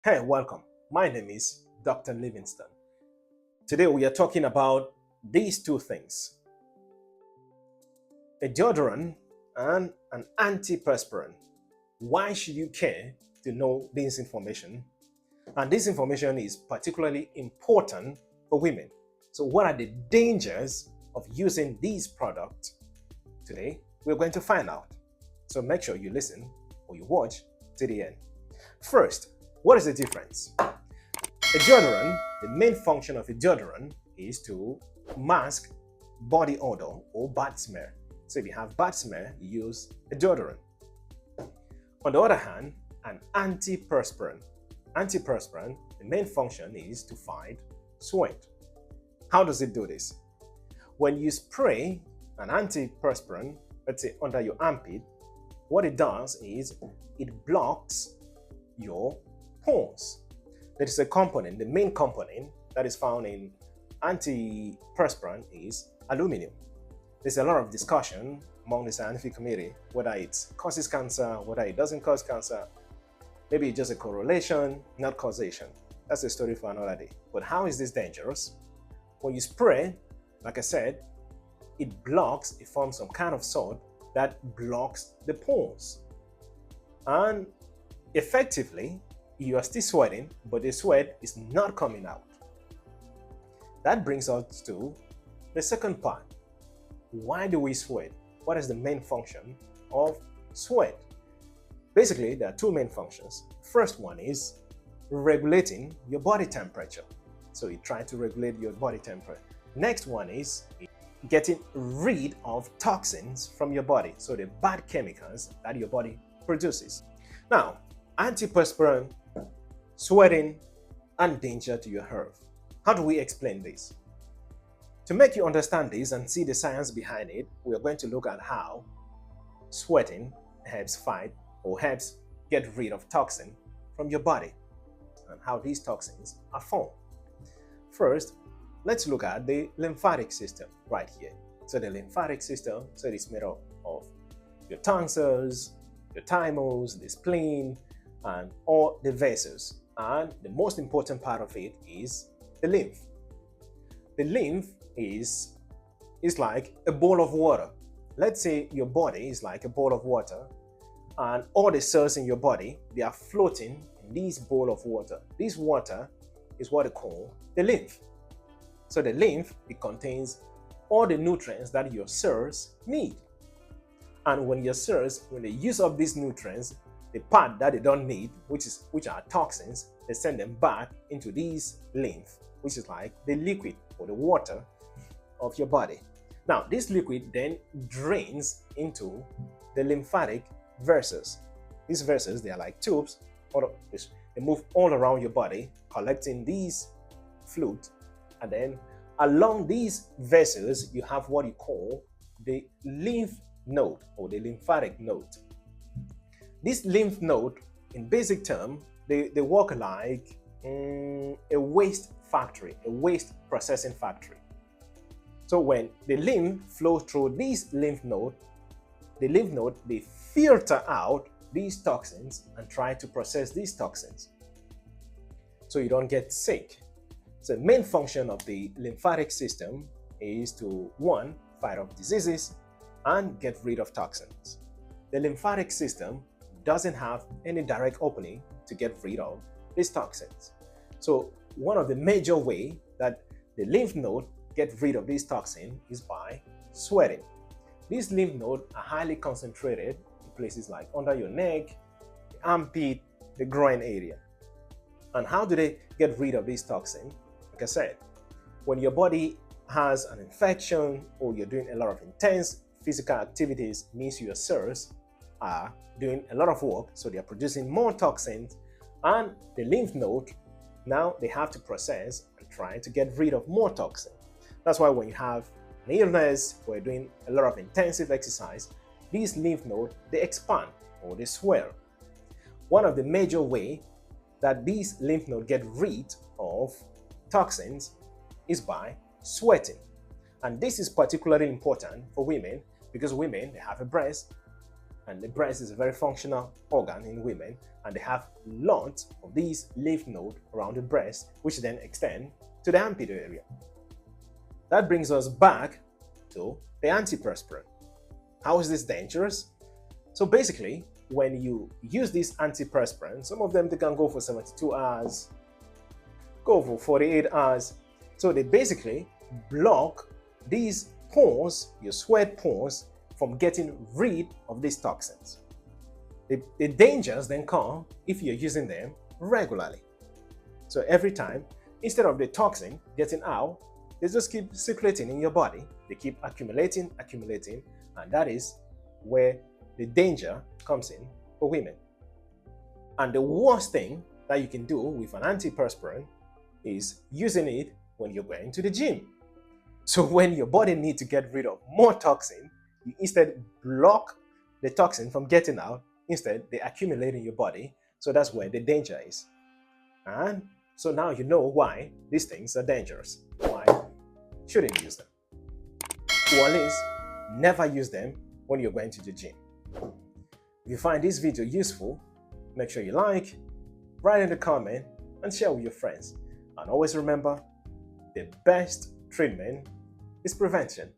Hey, welcome. My name is Dr. Livingston. Today we are talking about these two things, a deodorant and an antiperspirant. Why should you care to know this information? And this information is particularly important for women. So, what are the dangers of using these products? Today, we're going to find out. So, make sure you listen or you watch to the end. First, what is the difference? A deodorant, the main function of a deodorant is to mask body odor or bad smell. So if you have bad smell, you use a deodorant. On the other hand, an antiperspirant. Antiperspirant, the main function is to fight sweat. How does it do this? When you spray an antiperspirant, let's say under your armpit, what it does is it blocks your pores. There is a component, the main component that is found in antiperspirant is aluminum. There's a lot of discussion among the scientific community whether it causes cancer, whether it doesn't cause cancer. Maybe it's just a correlation, not causation. That's a story for another day. But how is this dangerous? When you spray, like I said, it blocks, it forms some kind of salt that blocks the pores. And effectively, you are still sweating, but the sweat is not coming out. That brings us to the second part. Why do we sweat? What is the main function of sweat? Basically, there are two main functions. First one is regulating your body temperature. So you try to regulate your body temperature. Next one is getting rid of toxins from your body. So the bad chemicals that your body produces. Now, antiperspirant, sweating, and danger to your health. How do we explain this? To make you understand this and see the science behind it, we are going to look at how sweating helps fight or helps get rid of toxin from your body and how these toxins are formed. First, let's look at the lymphatic system right here. So the lymphatic system, so it is made up of your tonsils, your thymus, the spleen, and all the vessels. And the most important part of it is the lymph. The lymph is like a bowl of water. Let's say your body is like a bowl of water, and all the cells in your body, they are floating in this bowl of water. This water is what they call the lymph. So the lymph, it contains all the nutrients that your cells need. And when your cells, when they use up these nutrients, the part that they don't need, which are toxins, they send them back into these lymph, which is like the liquid or the water of your body. Now, this liquid then drains into the lymphatic vessels. These vessels, they are like tubes, or they move all around your body, collecting these fluid, and then along these vessels, you have what you call the lymph node or the lymphatic node. This lymph node, in basic term, they work like a waste factory, a waste processing factory. So when the lymph flows through this lymph node, they filter out these toxins and try to process these toxins so you don't get sick. So the main function of the lymphatic system is to, one, fight off diseases and get rid of toxins. The lymphatic system doesn't have any direct opening to get rid of these toxins. So one of the major ways that the lymph node get rid of these toxins is by sweating. These lymph nodes are highly concentrated in places like under your neck, the armpit, the groin area. And how do they get rid of these toxins? Like I said, when your body has an infection or you're doing a lot of intense physical activities, means your cells are doing a lot of work, so they are producing more toxins, and the lymph node, now they have to process and try to get rid of more toxin. That's why when you have an illness or you're doing a lot of intensive exercise, these lymph nodes, they expand or they swell. One of the major ways that these lymph nodes get rid of toxins is by sweating. And this is particularly important for women because women, they have a breast And the breast is a very functional organ in women, and they have lots of these lymph nodes around the breast, which then extend to the armpit area. That brings us back to the antiperspirant. How is this dangerous? So basically, when you use these antiperspirants, some of them they can go for 72 hours, go for 48 hours. So they basically block these pores, your sweat pores, from getting rid of these toxins. The dangers then come if you're using them regularly. So every time, instead of the toxin getting out, they just keep circulating in your body. They keep accumulating, and that is where the danger comes in for women. And the worst thing that you can do with an antiperspirant is using it when you're going to the gym. So when your body needs to get rid of more toxin, you instead block the toxin from getting out. Instead, they accumulate in your body. So that's where the danger is. And so now you know why these things are dangerous. Why shouldn't you use them? Or at least never use them when you're going to the gym. If you find this video useful, make sure you like, write in the comment, and share with your friends. And always remember, the best treatment is prevention.